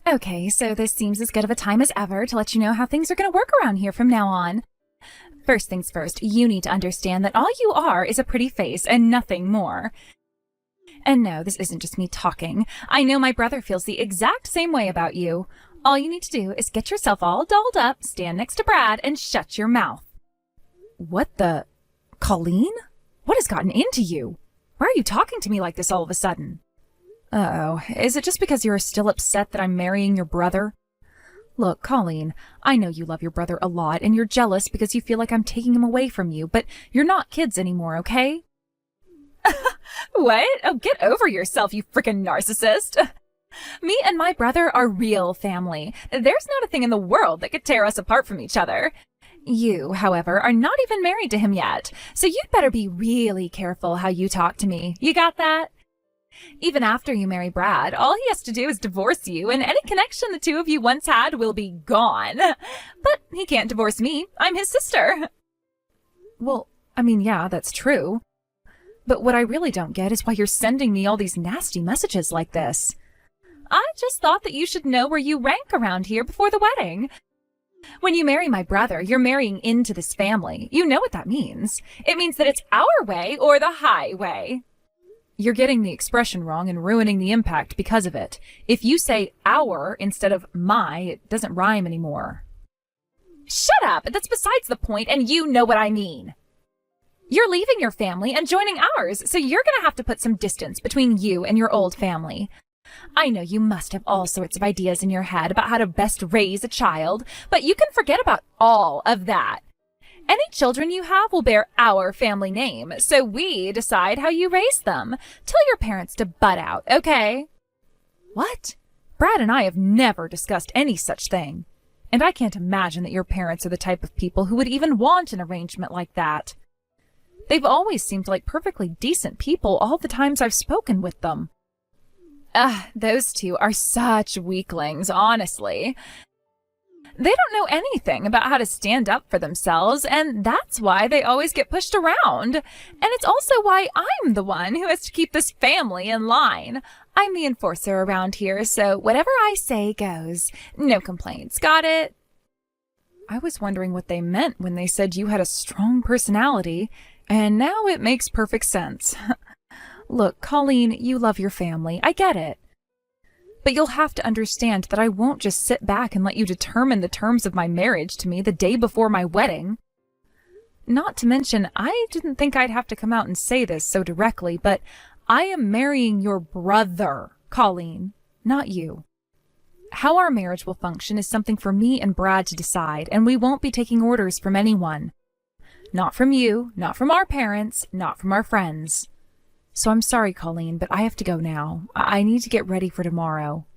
Okay, so this seems as good of a time as ever to let you know how things are going to work around here from now on. First things first, you need to understand that all you are is a pretty face and nothing more. And no, this isn't just me talking. I know my brother feels the exact same way about you. All you need to do is get yourself all dolled up, stand next to Brad, and shut your mouth. What the... Colleen? What has gotten into you? Why are you talking to me like this all of a sudden? Uh-oh, is it just because you're still upset that I'm marrying your brother? Look, Colleen, I know you love your brother a lot, and you're jealous because you feel like I'm taking him away from you, but you're not kids anymore, okay? What? Oh, get over yourself, you frickin' narcissist. Me and my brother are real family. There's not a thing in the world that could tear us apart from each other. You, however, are not even married to him yet, so you'd better be really careful how you talk to me. You got that? Even after you marry Brad, all he has to do is divorce you, and any connection the two of you once had will be gone. But he can't divorce me. I'm his sister. Well, I mean, yeah, that's true. But what I really don't get is why you're sending me all these nasty messages like this. I just thought that you should know where you rank around here before the wedding. When you marry my brother, you're marrying into this family. You know what that means. It means that it's our way or the highway. You're getting the expression wrong and ruining the impact because of it. If you say our instead of my, it doesn't rhyme anymore. Shut up! That's besides the point, and you know what I mean. You're leaving your family and joining ours, so you're gonna have to put some distance between you and your old family. I know you must have all sorts of ideas in your head about how to best raise a child, but you can forget about all of that. Any children you have will bear our family name, so we decide how you raise them. Tell your parents to butt out, okay? What? Brad and I have never discussed any such thing. And I can't imagine that your parents are the type of people who would even want an arrangement like that. They've always seemed like perfectly decent people all the times I've spoken with them. Those two are such weaklings, honestly. They don't know anything about how to stand up for themselves, and that's why they always get pushed around. And it's also why I'm the one who has to keep this family in line. I'm the enforcer around here, so whatever I say goes. No complaints, got it? I was wondering what they meant when they said you had a strong personality, and now it makes perfect sense. Look, Colleen, you love your family. I get it. But you'll have to understand that I won't just sit back and let you determine the terms of my marriage to me the day before my wedding. Not to mention, I didn't think I'd have to come out and say this so directly, but I am marrying your brother, Colleen, not you. How our marriage will function is something for me and Brad to decide, and we won't be taking orders from anyone. Not from you, not from our parents, not from our friends. So I'm sorry, Colleen, but I have to go now. I need to get ready for tomorrow.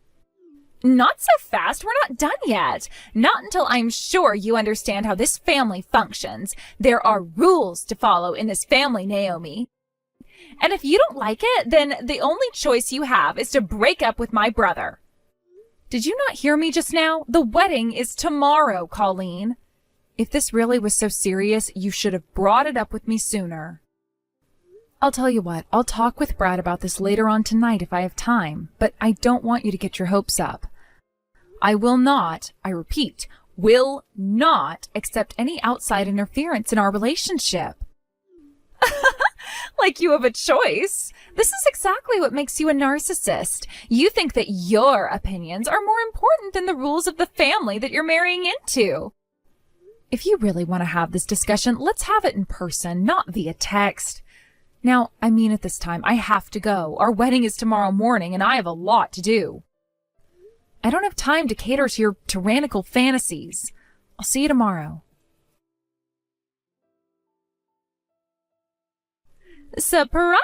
Not so fast. We're not done yet. Not until I'm sure you understand how this family functions. There are rules to follow in this family, Naomi. And if you don't like it, then the only choice you have is to break up with my brother. Did you not hear me just now? The wedding is tomorrow, Colleen. If this really was so serious, you should have brought it up with me sooner. I'll tell you what, I'll talk with Brad about this later on tonight if I have time, but I don't want you to get your hopes up. I will not, I repeat, will not accept any outside interference in our relationship. Like you have a choice. This is exactly what makes you a narcissist. You think that your opinions are more important than the rules of the family that you're marrying into. If you really want to have this discussion, let's have it in person, not via text. Now, I mean at this time, I have to go. Our wedding is tomorrow morning, and I have a lot to do. I don't have time to cater to your tyrannical fantasies. I'll see you tomorrow. Surprise!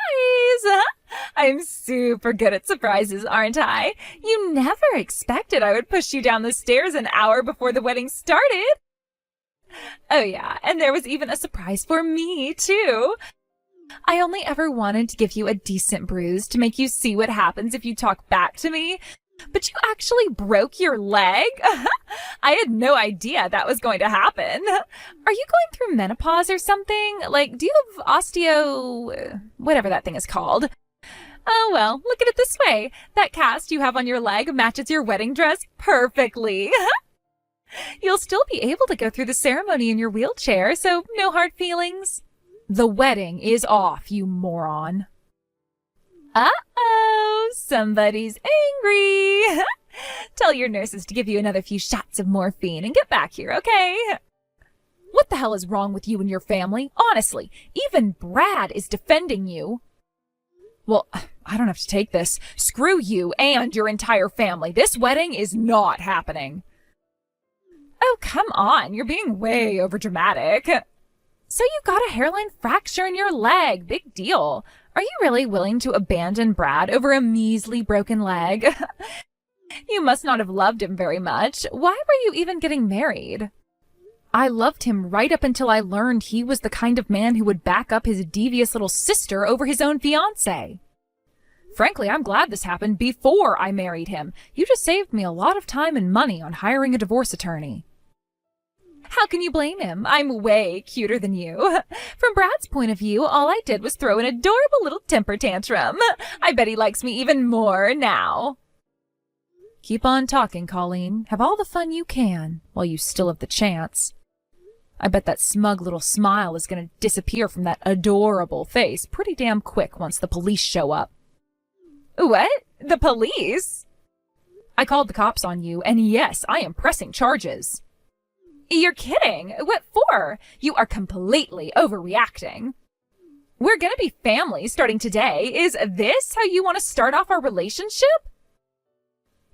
I'm super good at surprises, aren't I? You never expected I would push you down the stairs an hour before the wedding started. Oh yeah, and there was even a surprise for me, too. I only ever wanted to give you a decent bruise to make you see what happens if you talk back to me. But you actually broke your leg? I had no idea that was going to happen. Are you going through menopause or something? Like, do you have osteo... whatever that thing is called? Oh, well, look at it this way. That cast you have on your leg matches your wedding dress perfectly. You'll still be able to go through the ceremony in your wheelchair, so no hard feelings. The wedding is off, you moron. Uh-oh, somebody's angry. Tell your nurses to give you another few shots of morphine and get back here, okay? What the hell is wrong with you and your family? Honestly, even Brad is defending you. Well, I don't have to take this. Screw you and your entire family. This wedding is not happening. Oh, come on. You're being way overdramatic. So you got a hairline fracture in your leg. Big deal. Are you really willing to abandon Brad over a measly broken leg? You must not have loved him very much. Why were you even getting married? I loved him right up until I learned he was the kind of man who would back up his devious little sister over his own fiancé. Frankly, I'm glad this happened before I married him. You just saved me a lot of time and money on hiring a divorce attorney. How can you blame him? I'm way cuter than you. From Brad's point of view, all I did was throw an adorable little temper tantrum. I bet he likes me even more now. Keep on talking, Colleen. Have all the fun you can while you still have the chance. I bet that smug little smile is going to disappear from that adorable face pretty damn quick once the police show up. What? The police? I called the cops on you, and yes, I am pressing charges. You're kidding. What for? You are completely overreacting. We're going to be family starting today. Is this how you want to start off our relationship?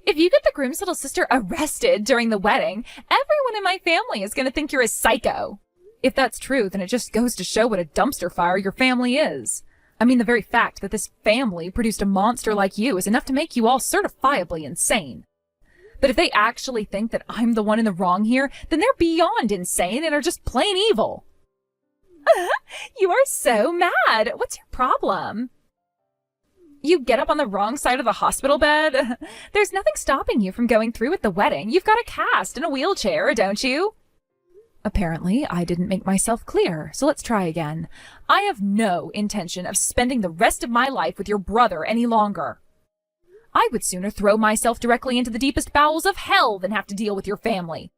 If you get the groom's little sister arrested during the wedding, everyone in my family is going to think you're a psycho. If that's true, then it just goes to show what a dumpster fire your family is. I mean, the very fact that this family produced a monster like you is enough to make you all certifiably insane. But if they actually think that I'm the one in the wrong here, then they're beyond insane and are just plain evil. You are so mad. What's your problem? You get up on the wrong side of the hospital bed? There's nothing stopping you from going through with the wedding. You've got a cast and a wheelchair, don't you? Apparently, I didn't make myself clear, so let's try again. I have no intention of spending the rest of my life with your brother any longer. I would sooner throw myself directly into the deepest bowels of hell than have to deal with your family.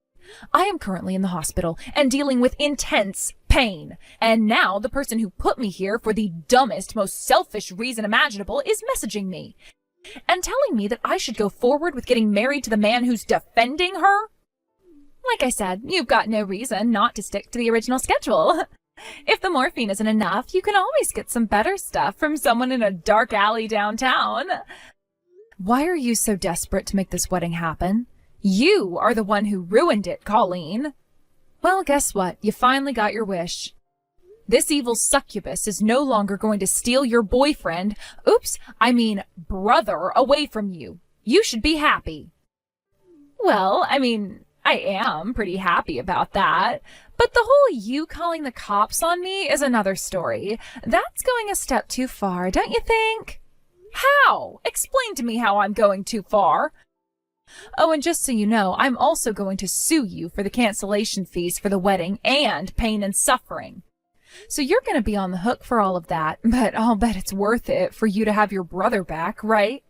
I am currently in the hospital and dealing with intense pain. And now the person who put me here for the dumbest, most selfish reason imaginable is messaging me and telling me that I should go forward with getting married to the man who's defending her. Like I said, you've got no reason not to stick to the original schedule. If the morphine isn't enough, you can always get some better stuff from someone in a dark alley downtown. Why are you so desperate to make this wedding happen? You are the one who ruined it, Colleen. Well, guess what? You finally got your wish. This evil succubus is no longer going to steal your boyfriend, brother, away from you. You should be happy. Well, I am pretty happy about that. But the whole you calling the cops on me is another story. That's going a step too far, don't you think? How? Explain to me how I'm going too far. Oh, and just so you know, I'm also going to sue you for the cancellation fees for the wedding and pain and suffering. So you're going to be on the hook for all of that, but I'll bet it's worth it for you to have your brother back, right?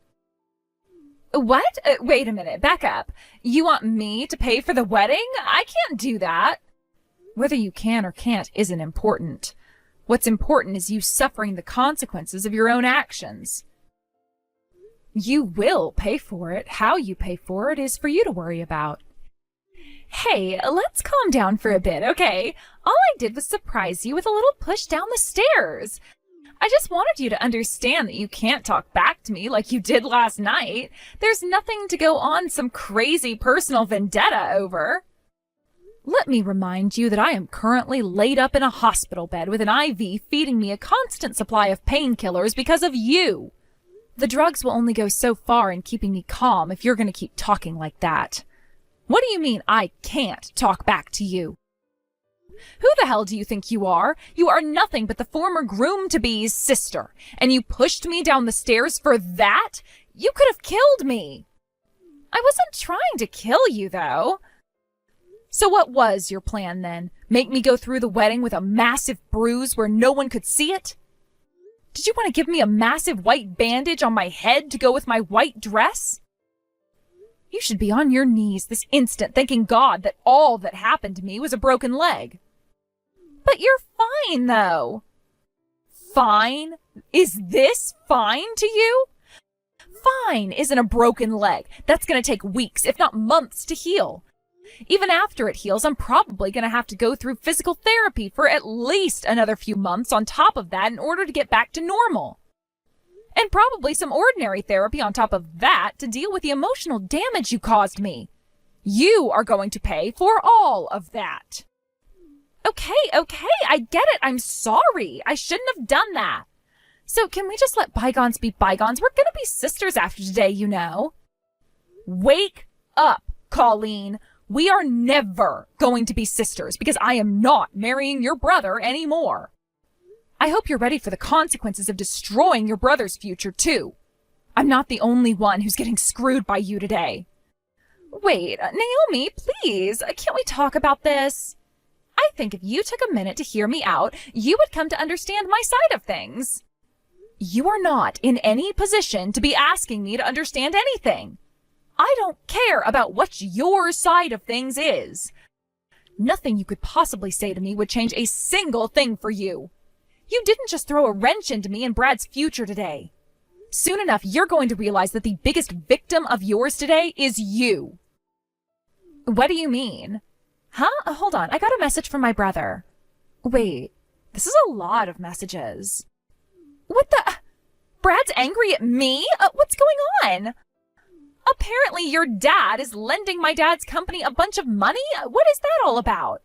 What? Wait a minute, back up. You want me to pay for the wedding? I can't do that. Whether you can or can't isn't important. What's important is you suffering the consequences of your own actions. You will pay for it. How you pay for it is for you to worry about. Hey, let's calm down for a bit, okay? All I did was surprise you with a little push down the stairs. I just wanted you to understand that you can't talk back to me like you did last night. There's nothing to go on some crazy personal vendetta over. Let me remind you that I am currently laid up in a hospital bed with an IV feeding me a constant supply of painkillers because of you. The drugs will only go so far in keeping me calm if you're going to keep talking like that. What do you mean I can't talk back to you? Who the hell do you think you are? You are nothing but the former groom-to-be's sister, and you pushed me down the stairs for that? You could have killed me. I wasn't trying to kill you, though. So what was your plan, then? Make me go through the wedding with a massive bruise where no one could see it? Did you want to give me a massive white bandage on my head to go with my white dress? You should be on your knees this instant thanking God that all that happened to me was a broken leg. But you're fine, though. Fine? Is this fine to you? Fine isn't a broken leg. That's going to take weeks, if not months, to heal. Even after it heals, I'm probably going to have to go through physical therapy for at least another few months on top of that in order to get back to normal. And probably some ordinary therapy on top of that to deal with the emotional damage you caused me. You are going to pay for all of that. Okay, I get it. I'm sorry. I shouldn't have done that. So can we just let bygones be bygones? We're going to be sisters after today, you know. Wake up, Colleen. We are never going to be sisters because I am not marrying your brother anymore. I hope you're ready for the consequences of destroying your brother's future, too. I'm not the only one who's getting screwed by you today. Wait, Naomi, please, can't we talk about this? I think if you took a minute to hear me out, you would come to understand my side of things. You are not in any position to be asking me to understand anything. I don't care about what your side of things is. Nothing you could possibly say to me would change a single thing for you. You didn't just throw a wrench into me and Brad's future today. Soon enough, you're going to realize that the biggest victim of yours today is you. What do you mean? Huh? Hold on, I got a message from my brother. Wait, this is a lot of messages. What the? Brad's angry at me? What's going on? Apparently your dad is lending my dad's company a bunch of money? What is that all about?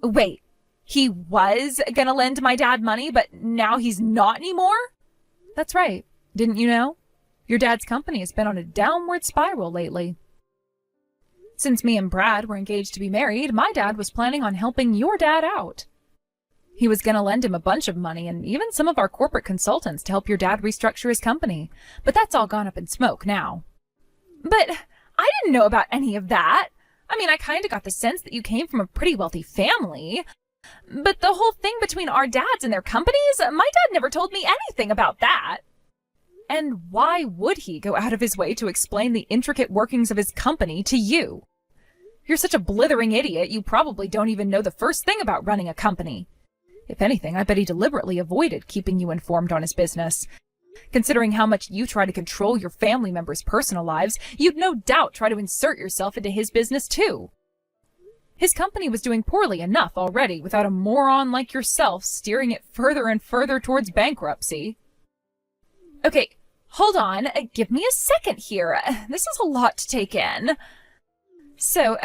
Wait, he was gonna lend my dad money, but now he's not anymore? That's right. Didn't you know? Your dad's company has been on a downward spiral lately. Since me and Brad were engaged to be married, my dad was planning on helping your dad out. He was gonna lend him a bunch of money and even some of our corporate consultants to help your dad restructure his company, but that's all gone up in smoke now. But I didn't know about any of that. I mean, I kind of got the sense that you came from a pretty wealthy family. But the whole thing between our dads and their companies, my dad never told me anything about that. And why would he go out of his way to explain the intricate workings of his company to you? You're such a blithering idiot, you probably don't even know the first thing about running a company. If anything, I bet he deliberately avoided keeping you informed on his business. Considering how much you try to control your family members' personal lives, you'd no doubt try to insert yourself into his business too. His company was doing poorly enough already without a moron like yourself steering it further and further towards bankruptcy. Okay, hold on. Give me a second here. This is a lot to take in. So,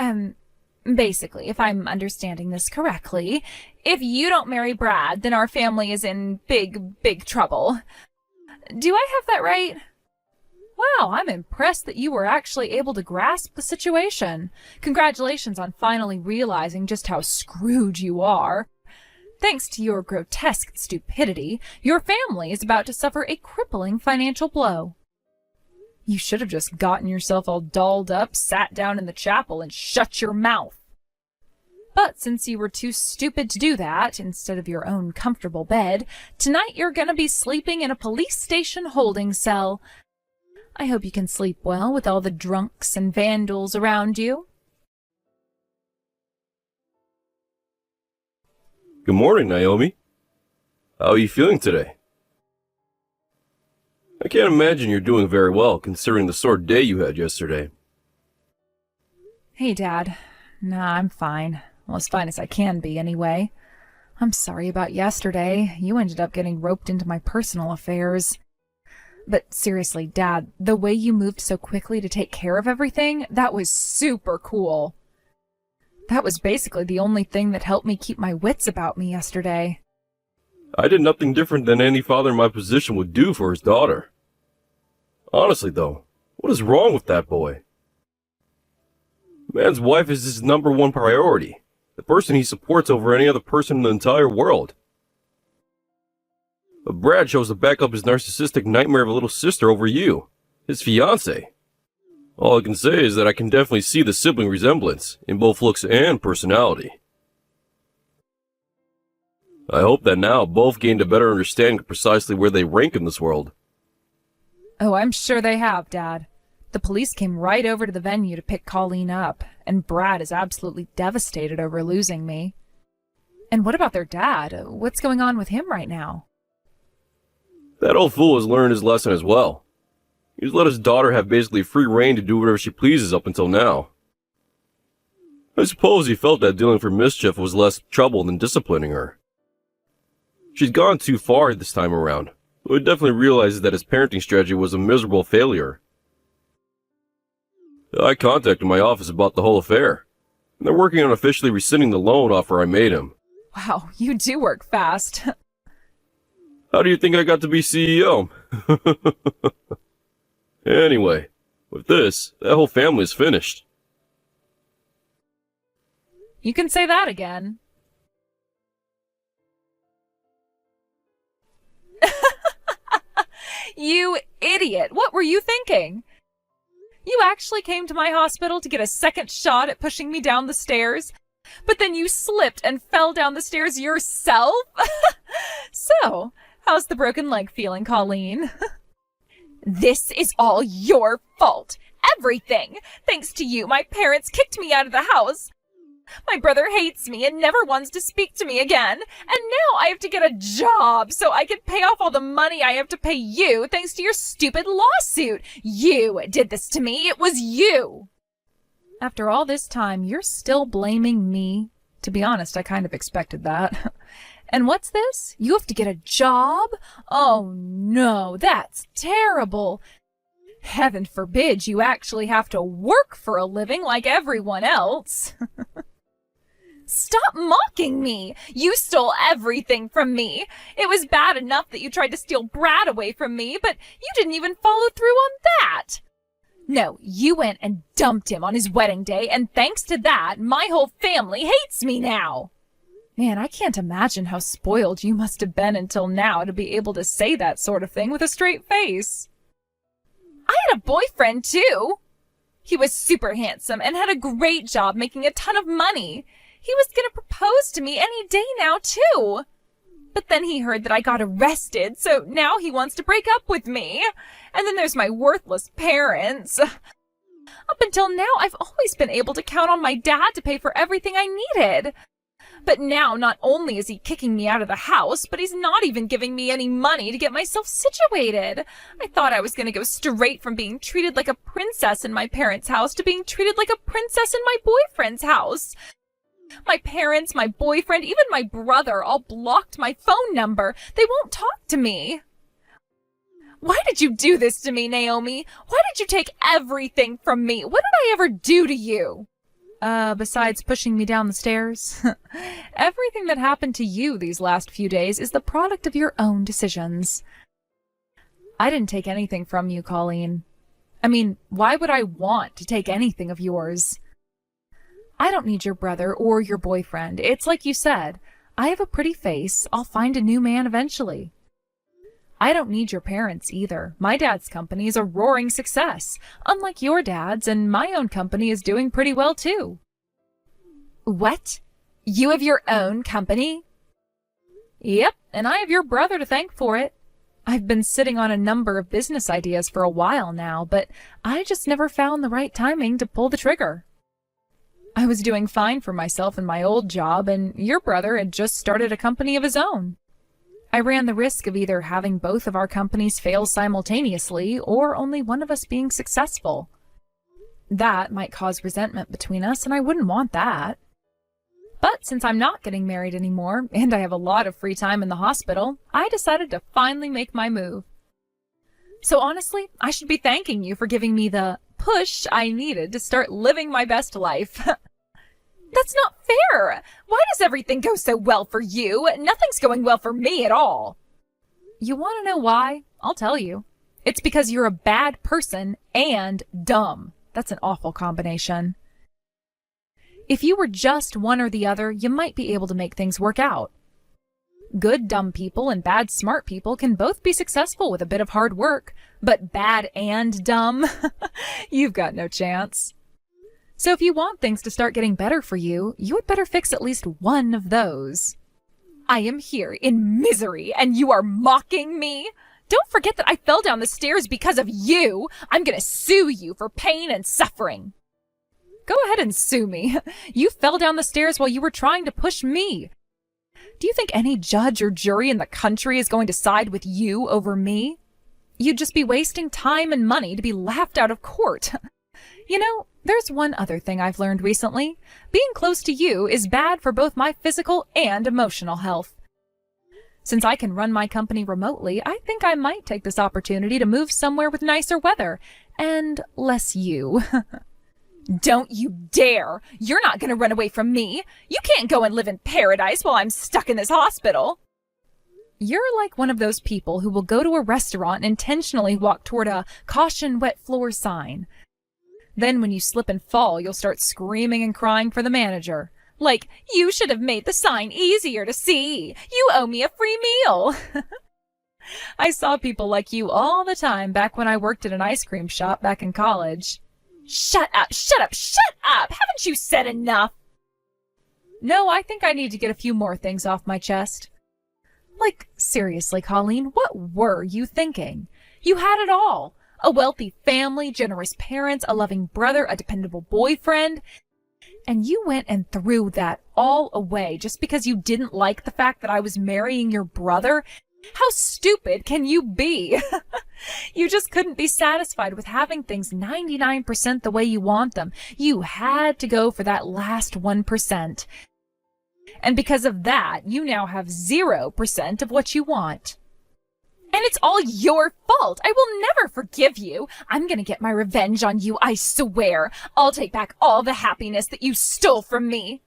basically, if I'm understanding this correctly, if you don't marry Brad, then our family is in big trouble. Do I have that right? Wow, I'm impressed that you were actually able to grasp the situation. Congratulations on finally realizing just how screwed you are. Thanks to your grotesque stupidity, your family is about to suffer a crippling financial blow. You should have just gotten yourself all dolled up, sat down in the chapel, and shut your mouth. But since you were too stupid to do that, instead of your own comfortable bed, tonight you're gonna be sleeping in a police station holding cell. I hope you can sleep well with all the drunks and vandals around you. Good morning, Naomi. How are you feeling today? I can't imagine you're doing very well, considering the sore day you had yesterday. Hey, Dad. Nah, I'm fine. Well, as fine as I can be, anyway. I'm sorry about yesterday. You ended up getting roped into my personal affairs. But seriously, Dad, the way you moved so quickly to take care of everything, that was super cool. That was basically the only thing that helped me keep my wits about me yesterday. I did nothing different than any father in my position would do for his daughter. Honestly, though, what is wrong with that boy? Man's wife is his number one priority, the person he supports over any other person in the entire world. But Brad chose to back up his narcissistic nightmare of a little sister over you, his fiancé. All I can say is that I can definitely see the sibling resemblance in both looks and personality. I hope that now both gained a better understanding of precisely where they rank in this world. Oh, I'm sure they have, Dad. The police came right over to the venue to pick Colleen up, and Brad is absolutely devastated over losing me. And what about their dad? What's going on with him right now? That old fool has learned his lesson as well. He's let his daughter have basically free reign to do whatever she pleases up until now. I suppose he felt that dealing for mischief was less trouble than disciplining her. She's gone too far this time around, but he definitely realizes that his parenting strategy was a miserable failure. I contacted my office about the whole affair, and they're working on officially rescinding the loan offer I made him. Wow, you do work fast. How do you think I got to be CEO? Anyway, with this, that whole family is finished. You can say that again. You idiot! What were you thinking? You actually came to my hospital to get a second shot at pushing me down the stairs, but then you slipped and fell down the stairs yourself? So, how's the broken leg feeling, Colleen? This is all your fault. Everything. Thanks to you, my parents kicked me out of the house. My brother hates me and never wants to speak to me again. And now I have to get a job so I can pay off all the money I have to pay you thanks to your stupid lawsuit. You did this to me. It was you. After all this time, you're still blaming me. To be honest, I kind of expected that. And what's this? You have to get a job? Oh no, that's terrible. Heaven forbid you actually have to work for a living like everyone else. Stop mocking me! You stole everything from me. It was bad enough that you tried to steal Brad away from me, but you didn't even follow through on that. No, you went and dumped him on his wedding day, and thanks to that, my whole family hates me now. Man, I can't imagine how spoiled you must have been until now to be able to say that sort of thing with a straight face. I had a boyfriend, too. He was super handsome and had a great job making a ton of money. He was going to propose to me any day now, too. But then he heard that I got arrested, so now he wants to break up with me. And then there's my worthless parents. Up until now, I've always been able to count on my dad to pay for everything I needed. But now, not only is he kicking me out of the house, but he's not even giving me any money to get myself situated. I thought I was going to go straight from being treated like a princess in my parents' house to being treated like a princess in my boyfriend's house. My parents, my boyfriend, even my brother all blocked my phone number. They won't talk to me. Why did you do this to me, Naomi? Why did you take everything from me? What did I ever do to you? Besides pushing me down the stairs? Everything that happened to you these last few days is the product of your own decisions. I didn't take anything from you, Colleen. I mean, why would I want to take anything of yours? I don't need your brother or your boyfriend. It's like you said. I have a pretty face. I'll find a new man eventually. I don't need your parents either. My dad's company is a roaring success, unlike your dad's, and my own company is doing pretty well too. What? You have your own company? Yep, and I have your brother to thank for it. I've been sitting on a number of business ideas for a while now, but I just never found the right timing to pull the trigger. I was doing fine for myself in my old job, and your brother had just started a company of his own. I ran the risk of either having both of our companies fail simultaneously or only one of us being successful. That might cause resentment between us, and I wouldn't want that. But since I'm not getting married anymore, and I have a lot of free time in the hospital, I decided to finally make my move. So honestly, I should be thanking you for giving me the push I needed to start living my best life. That's not fair! Why does everything go so well for you? Nothing's going well for me at all. You want to know why? I'll tell you. It's because you're a bad person and dumb. That's an awful combination. If you were just one or the other, you might be able to make things work out. Good dumb people and bad smart people can both be successful with a bit of hard work, but bad and dumb? You've got no chance. So if you want things to start getting better for you, you had better fix at least one of those. I am here in misery and you are mocking me? Don't forget that I fell down the stairs because of you. I'm gonna sue you for pain and suffering. Go ahead and sue me. You fell down the stairs while you were trying to push me. Do you think any judge or jury in the country is going to side with you over me? You'd just be wasting time and money to be laughed out of court. You know, there's one other thing I've learned recently. Being close to you is bad for both my physical and emotional health. Since I can run my company remotely, I think I might take this opportunity to move somewhere with nicer weather and less you. Don't you dare! You're not gonna run away from me! You can't go and live in paradise while I'm stuck in this hospital! You're like one of those people who will go to a restaurant and intentionally walk toward a "caution wet floor" sign. Then when you slip and fall, you'll start screaming and crying for the manager. Like, you should have made the sign easier to see. You owe me a free meal. I saw people like you all the time back when I worked at an ice cream shop back in college. Shut up, shut up, shut up! Haven't you said enough? No, I think I need to get a few more things off my chest. Like, seriously, Colleen, what were you thinking? You had it all. A wealthy family, generous parents, a loving brother, a dependable boyfriend. And you went and threw that all away just because you didn't like the fact that I was marrying your brother? How stupid can you be? You just couldn't be satisfied with having things 99% the way you want them. You had to go for that last 1%. And because of that, you now have 0% of what you want. And it's all your fault. I will never forgive you. I'm gonna get my revenge on you, I swear. I'll take back all the happiness that you stole from me.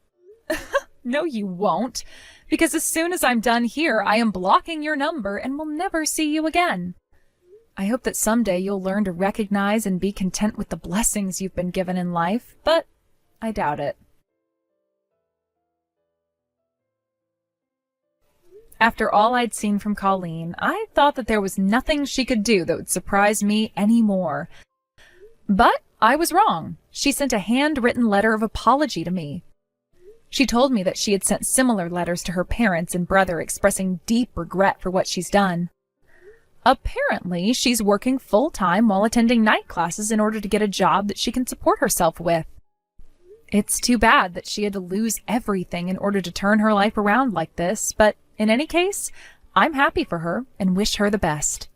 No, you won't. Because as soon as I'm done here, I am blocking your number and will never see you again. I hope that someday you'll learn to recognize and be content with the blessings you've been given in life, but I doubt it. After all I'd seen from Colleen, I thought that there was nothing she could do that would surprise me anymore. But I was wrong. She sent a handwritten letter of apology to me. She told me that she had sent similar letters to her parents and brother expressing deep regret for what she's done. Apparently, she's working full-time while attending night classes in order to get a job that she can support herself with. It's too bad that she had to lose everything in order to turn her life around like this, but in any case, I'm happy for her and wish her the best.